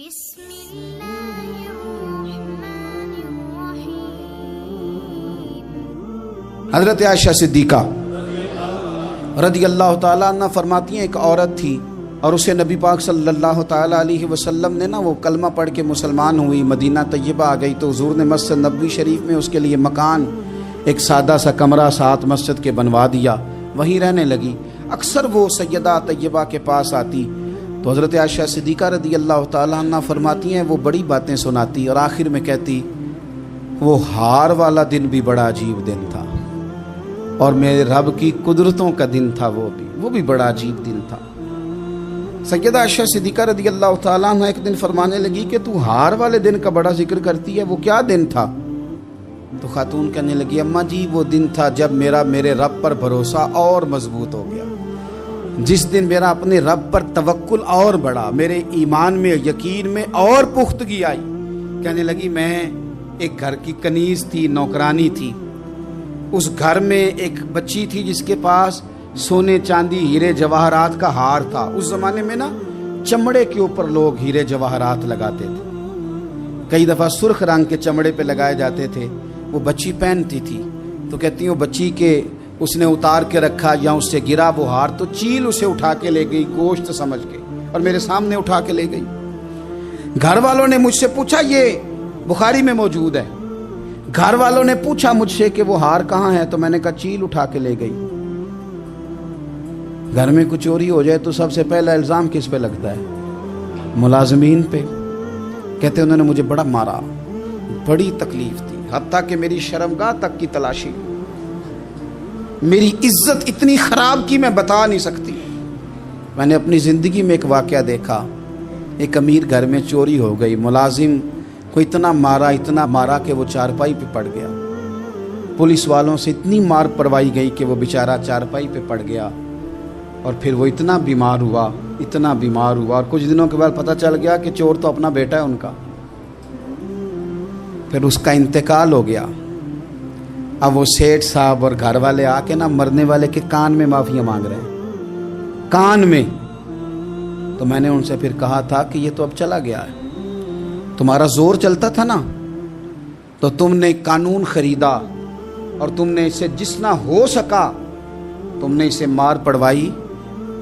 بسم اللہ الرحمن الرحیم۔ حضرت عائشہ صدیقہ رضی اللہ تعالیٰ عنہ فرماتی ہیں، ایک عورت تھی اور اسے نبی پاک صلی اللہ تعالیٰ علیہ وسلم نے وہ کلمہ پڑھ کے مسلمان ہوئی، مدینہ طیبہ آ گئی تو حضور نے مسجد نبوی شریف میں اس کے لیے مکان، ایک سادہ سا کمرہ ساتھ مسجد کے بنوا دیا، وہیں رہنے لگی۔ اکثر وہ سیدہ طیبہ کے پاس آتی تو حضرت عائشہ صدیقہ رضی اللہ تعالیٰ عنہ فرماتی ہیں وہ بڑی باتیں سناتی اور آخر میں کہتی وہ ہار والا دن بھی بڑا عجیب دن تھا اور میرے رب کی قدرتوں کا دن تھا، وہ بھی بڑا عجیب دن تھا۔ سیدہ عائشہ صدیقہ رضی اللہ تعالیٰ عنہ ایک دن فرمانے لگی کہ تو ہار والے دن کا بڑا ذکر کرتی ہے، وہ کیا دن تھا؟ تو خاتون کہنے لگی اماں جی وہ دن تھا جب میرے رب پر بھروسہ اور مضبوط ہو گیا، جس دن میرا اپنے رب پر توکل اور بڑھا، میرے ایمان میں یقین میں اور پختگی آئی۔ کہنے لگی میں ایک گھر کی کنیز تھی، نوکرانی تھی، اس گھر میں ایک بچی تھی جس کے پاس سونے چاندی ہیرے جواہرات کا ہار تھا۔ اس زمانے میں چمڑے کے اوپر لوگ ہیرے جواہرات لگاتے تھے، کئی دفعہ سرخ رنگ کے چمڑے پہ لگائے جاتے تھے، وہ بچی پہنتی تھی تو کہتی ہوں بچی کے اس نے اتار کے رکھا یا اس سے گرا وہ ہار تو چیل اسے اٹھا کے لے گئی گوشت سمجھ کے اور میرے سامنے اٹھا کے لے گئی۔ گھر والوں نے مجھ سے پوچھا، یہ بخاری میں موجود ہے، گھر والوں نے پوچھا مجھ سے کہ وہ ہار کہاں ہے تو میں نے کہا چیل اٹھا کے لے گئی۔ گھر میں کچھ چوری ہو جائے تو سب سے پہلا الزام کس پہ لگتا ہے؟ ملازمین پہ۔ کہتے انہوں نے مجھے بڑا مارا، بڑی تکلیف تھی، حتیٰ کہ میری شرمگاہ تک کی تلاشی، میری عزت اتنی خراب کی میں بتا نہیں سکتی۔ میں نے اپنی زندگی میں ایک واقعہ دیکھا، ایک امیر گھر میں چوری ہو گئی، ملازم کو اتنا مارا کہ وہ چارپائی پہ پڑ گیا، پولیس والوں سے اتنی مار پروائی گئی کہ وہ بیچارہ چارپائی پہ پڑ گیا اور پھر وہ اتنا بیمار ہوا اور کچھ دنوں کے بعد پتہ چل گیا کہ چور تو اپنا بیٹا ہے ان کا، پھر اس کا انتقال ہو گیا۔ اب وہ سیٹھ صاحب اور گھر والے آ کے مرنے والے کے کان میں معافیاں مانگ رہے ہیں، کان میں۔ تو میں نے ان سے پھر کہا تھا کہ یہ تو اب چلا گیا ہے، تمہارا زور چلتا تھا تو تم نے قانون خریدا اور تم نے اسے جتنا ہو سکا تم نے اسے مار پڑوائی،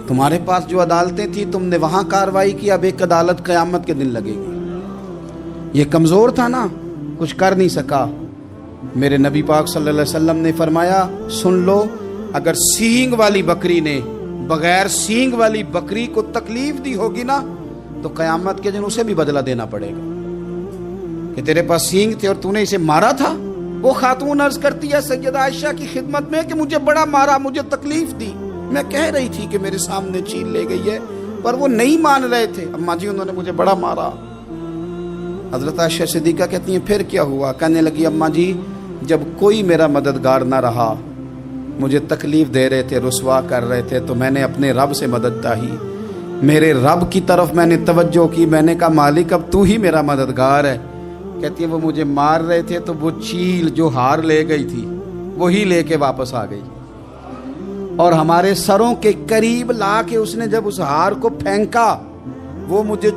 تمہارے پاس جو عدالتیں تھیں تم نے وہاں کارروائی کی، اب ایک عدالت قیامت کے دن لگے گی۔ یہ کمزور تھا کچھ کر نہیں سکا۔ میرے نبی پاک صلی اللہ علیہ وسلم نے فرمایا سن لو، اگر سینگ والی بکری نے بغیر سینگ والی بکری کو تکلیف دی ہوگی تو قیامت کے دن اسے بھی بدلہ دینا پڑے گا کہ تیرے پاس سینگ تھے اور تو نے اسے مارا تھا۔ وہ خاتون عرض کرتی ہے سیدہ عائشہ کی خدمت میں کہ مجھے بڑا مارا، مجھے تکلیف دی، میں کہہ رہی تھی کہ میرے سامنے چیل لے گئی ہے پر وہ نہیں مان رہے تھے، اماں جی انہوں نے مجھے بڑا مارا۔ حضرت عائشہ صدیقہ کہتی ہیں پھر کیا ہوا؟ کہنے لگی اماں جی جب کوئی میرا مددگار نہ رہا، مجھے تکلیف دے رہے تھے، رسوا کر رہے تھے، تو میں نے اپنے رب سے مدد چاہی، میرے رب کی طرف میں نے توجہ کی، میں نے کہا مالک اب تو ہی میرا مددگار ہے۔ کہتی ہے وہ مجھے مار رہے تھے تو وہ چیل جو ہار لے گئی تھی وہی لے کے واپس آ گئی اور ہمارے سروں کے قریب لا کے اس نے جب اس ہار کو پھینکا وہ مجھے